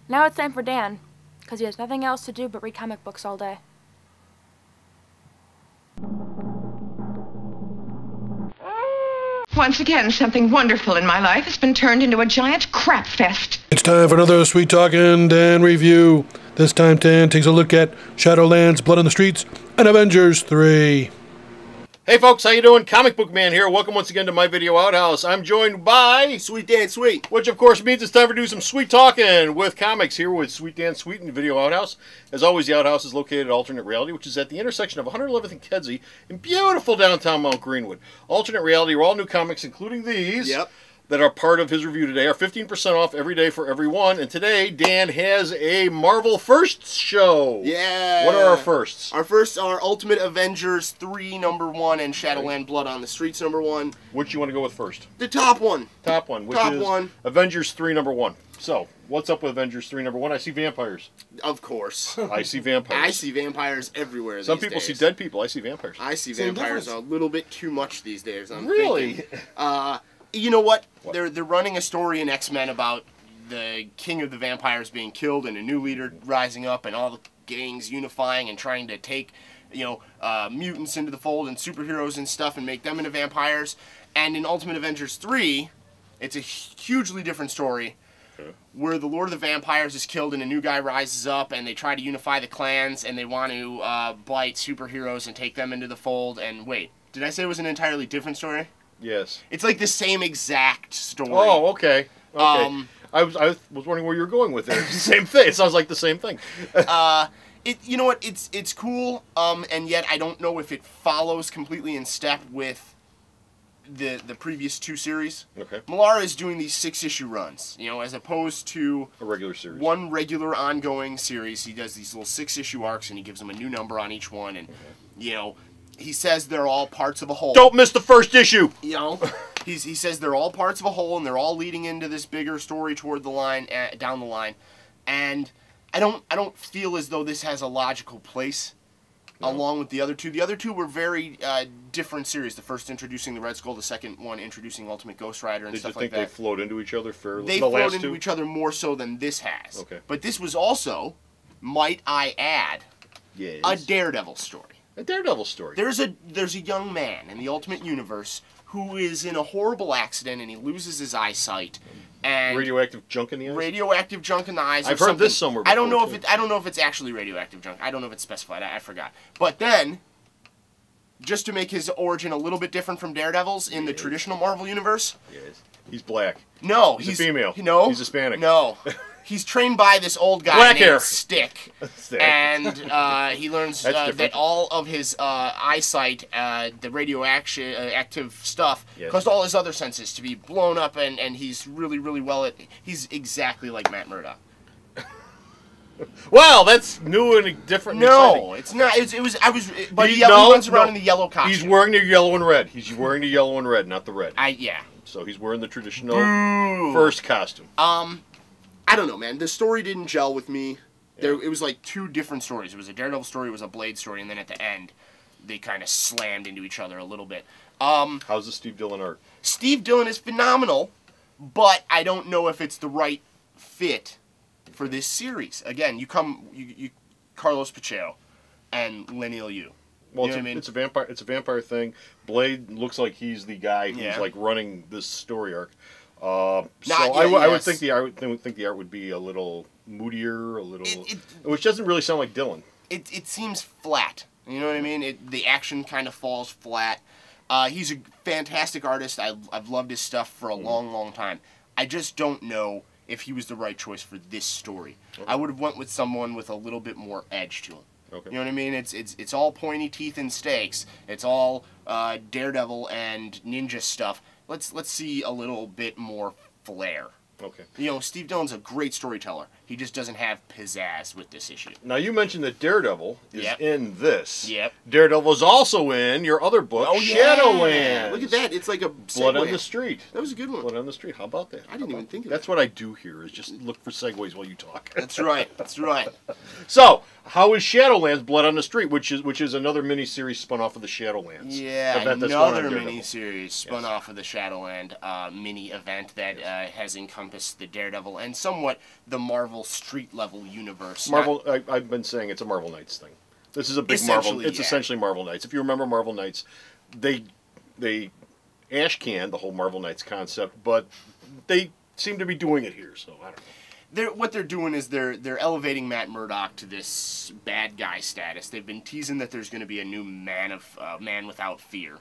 Now it's time for Dan, because he has nothing else to do but read comic books all day. Once again, something wonderful in my life has been turned into a giant crap fest. It's time for another Sweet Talkin' Dan review. This time Dan takes a look at Shadowland's Blood on the Streets and Avengers 3. Hey folks, how you doing? Comic Book Man here. Welcome once again to my video outhouse. I'm joined by Sweet Dan Sweet, which of course means it's time to do some sweet talking with comics here with Sweet Dan Sweet in the video outhouse. As always, the outhouse is located at Alternate Reality, which is at the intersection of 111th and Kedzie in beautiful downtown Mount Greenwood. Alternate Reality are all new comics, including these. Yep. That are part of his review today are 15% off every day for everyone. And today, Dan has a Marvel Firsts show. Yeah. What are our firsts? Our firsts are Ultimate Avengers 3, #1, and Shadowland Blood on the Streets, #1. Which you want to go with first? The top one. Top one, which Top is one. Avengers 3, #1. So, what's up with Avengers 3, #1? I see vampires. Of course. I see vampires. I see vampires everywhere Some these people days. see dead people. I see vampires. I see Same vampires difference. a little bit too much these days. I'm Really? thinking. You know what? They're running a story in X-Men about the king of the vampires being killed and a new leader rising up and all the gangs unifying and trying to take, mutants into the fold and superheroes and stuff and make them into vampires. And in Ultimate Avengers 3, it's a hugely different story where the Lord of the Vampires is killed and a new guy rises up and they try to unify the clans and they want to bite superheroes and take them into the fold. And wait, did I say it was an entirely different story? Yes. It's like the same exact story. Oh, okay. Okay. I was wondering where you were going with it. It's the same thing. It sounds like the same thing. You know what? It's cool. And yet I don't know if it follows completely in step with the previous two series. Okay. Millar is doing these 6-issue runs, as opposed to a regular series. One regular ongoing series. He does these little 6-issue arcs and he gives them a new number on each one, and he says they're all parts of a whole. Don't miss the first issue. He says they're all parts of a whole, and they're all leading into this bigger story toward the line, down the line. And I don't feel as though this has a logical place along with the other two. The other two were very different series. The first introducing the Red Skull, the second one introducing Ultimate Ghost Rider and stuff like that. Did you think they flowed into each other fairly? They flowed into each other more so than this has. Okay. But this was also, might I add, a Daredevil story. A Daredevil story. There's a young man in the Ultimate Universe who is in a horrible accident and he loses his eyesight. And radioactive junk in the eyes. Radioactive junk in the eyes. I've heard this somewhere before. I don't know if it's actually radioactive junk. I don't know if it's specified. I forgot. But then, just to make his origin a little bit different from Daredevil's in the traditional Marvel universe. Yes. He's black. No, he's a female. No, he's Hispanic. No. He's trained by this old guy Black named hair. Stick, and he learns that all of his eyesight, the radioactive stuff, caused all his other senses to be blown up, and he's really, really well at. He's exactly like Matt Murdock. Well, that's new and different. And no, exciting. It's not. But he runs around in the yellow costume. He's wearing the yellow and red. He's wearing the yellow and red, not the red. Yeah. So he's wearing the traditional first costume. I don't know, man. The story didn't gel with me. It was like two different stories. It was a Daredevil story, it was a Blade story, and then at the end, they kind of slammed into each other a little bit. How's the Steve Dillon art? Steve Dillon is phenomenal, but I don't know if it's the right fit for this series. Again, you Carlos Pacheco and Lenny Liu. Well, it's a vampire thing. Blade looks like he's the guy who's like running this story arc. I would think the art would be a little moodier, which doesn't really sound like Dillon. It seems flat. You know what I mean? The action kind of falls flat. He's a fantastic artist. I've loved his stuff for a long, long time. I just don't know if he was the right choice for this story. Okay. I would have went with someone with a little bit more edge to him. Okay. You know what I mean? It's all pointy teeth and stakes. It's all Daredevil and ninja stuff. Let's see a little bit more flair. Okay. Steve Dillon's a great storyteller. He just doesn't have pizzazz with this issue. Now, you mentioned that Daredevil is in this. Yep. Daredevil is also in your other book, Shadowland. Look at that. It's like a Blood on the Street. That was a good one. Blood on the Street. How about that? I didn't even think of that. That's what I do here, is just look for segues while you talk. That's right. That's right. So, how is Shadowland's Blood on the Street, which is another miniseries spun off of the Shadowlands? Yeah, event another miniseries spun off of the Shadowland mini event that has encompassed encompass the Daredevil and somewhat the Marvel street level universe. Marvel. I've been saying it's a Marvel Knights thing. This is a big Marvel. It's essentially Marvel Knights. If you remember Marvel Knights, they ash canned the whole Marvel Knights concept, but they seem to be doing it here. So I don't know. What they're doing is they're elevating Matt Murdock to this bad guy status. They've been teasing that there's going to be a new Man Without Fear,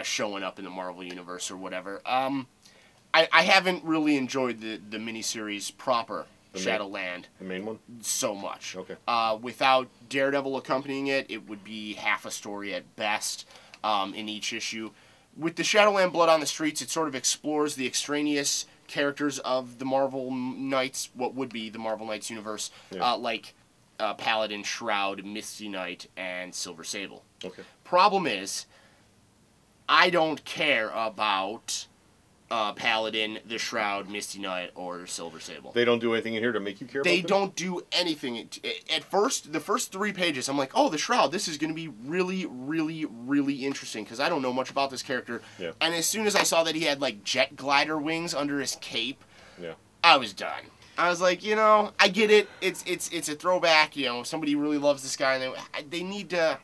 showing up in the Marvel universe or whatever. I haven't really enjoyed the miniseries proper, Shadowland. The main one? So much. Okay. Without Daredevil accompanying it, it would be half a story at best in each issue. With the Shadowland Blood on the Streets, it sort of explores the extraneous characters of the Marvel Knights, what would be the Marvel Knights universe, like Paladin, Shroud, Misty Knight, and Silver Sable. Okay. Problem is, I don't care about Paladin, the Shroud, Misty Knight, or Silver Sable. They don't do anything in here to make you care about them? They don't do anything. At first, the first 3 pages, I'm like, oh, the Shroud, this is going to be really, really, really interesting, because I don't know much about this character. Yeah. And as soon as I saw that he had, like, jet glider wings under his cape, I was done. I was like, you know, I get it. It's a throwback. You know, somebody really loves this guy, and they need to...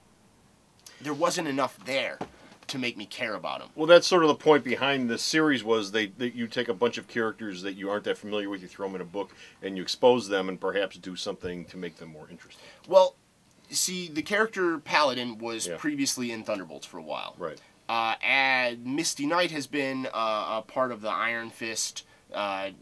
There wasn't enough there to make me care about him. Well, that's sort of the point behind this series was that you take a bunch of characters that you aren't that familiar with, you throw them in a book, and you expose them and perhaps do something to make them more interesting. Well, see, the character Paladin was previously in Thunderbolts for a while. Right. And Misty Knight has been a part of the Iron Fist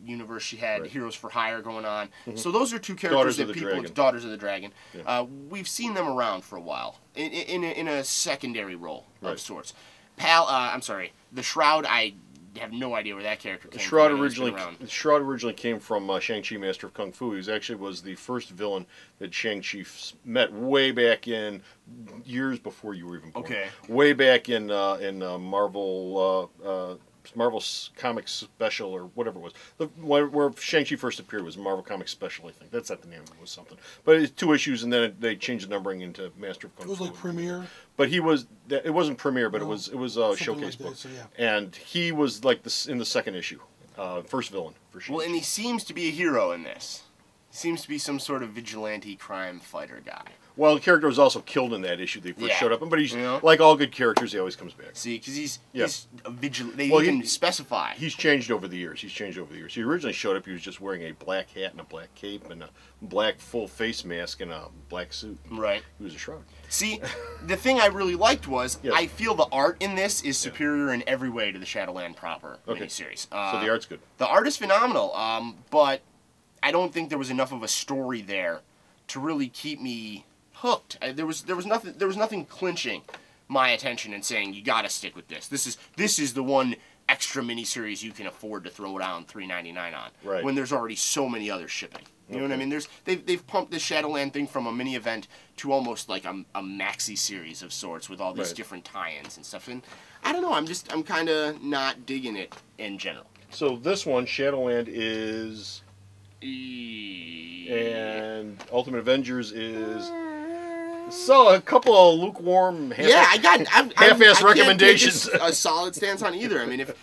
universe. She had Heroes for Hire going on. So those are 2 characters that people... Daughters of the Dragon. Yeah. We've seen them around for a while in a secondary role of sorts. I'm sorry, the Shroud, I have no idea where that character came from. The Shroud originally came from Shang-Chi Master of Kung Fu. He actually was the first villain that Shang-Chi met way back in years before you were even born. Okay. Way back in Marvel's Comic Special or whatever it was. Where Shang-Chi first appeared was Marvel Comic Special, I think. That's not the name of it. It was something. But it's 2 issues, and then they changed the numbering into Master of Kung Fu. It was like Premiere? But he was... It wasn't Premiere, but it was a showcase book. So and he was like in the 2nd issue. First villain for Shang-Chi. Well, and he seems to be a hero in this. He seems to be some sort of vigilante crime fighter guy. Well, the character was also killed in that issue. They first showed up, but he's like all good characters. He always comes back. See, because he's a vigilante. They even specify. He's changed over the years. He originally showed up. He was just wearing a black hat and a black cape and a black full face mask and a black suit. Right. He was a Shroud. See, the thing I really liked was I feel the art in this is superior in every way to the Shadowland proper miniseries. So the art's good. The art is phenomenal, but I don't think there was enough of a story there to really keep me hooked. There was nothing clinching my attention and saying you got to stick with this. This is the one extra miniseries you can afford to throw down $3.99 on. Right. When there's already so many others shipping. You know what I mean? They've pumped this Shadowland thing from a mini event to almost like a maxi series of sorts with all these different tie-ins and stuff. And I don't know. I'm kind of not digging it in general. So this one, Shadowland, is, and Ultimate Avengers is. So a couple of lukewarm, half-ass recommendations. Can't take a solid stance on either. I mean, if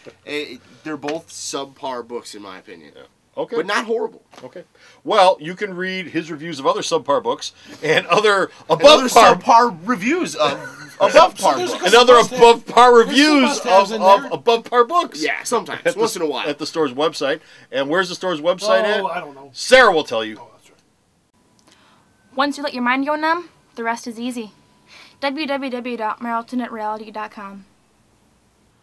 they're both subpar books in my opinion. Yeah. Okay. But not horrible. Okay. Well, you can read his reviews of other subpar books and other above-par reviews of above-par books. And other above-par reviews of above-par books. Yeah, sometimes. Once in a while. At the store's website. And where's the store's website at? Oh, I don't know. Sarah will tell you. Oh, that's right. Once you let your mind go numb, the rest is easy. www.myalternatereality.com.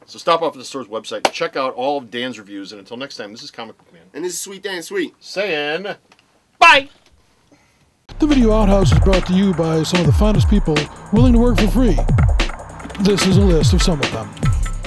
So stop off at the store's website and check out all of Dan's reviews. And until next time, this is Comic Book Man. And this is Sweet Dan Sweet. Saying bye! The Video Outhouse is brought to you by some of the finest people willing to work for free. This is a list of some of them.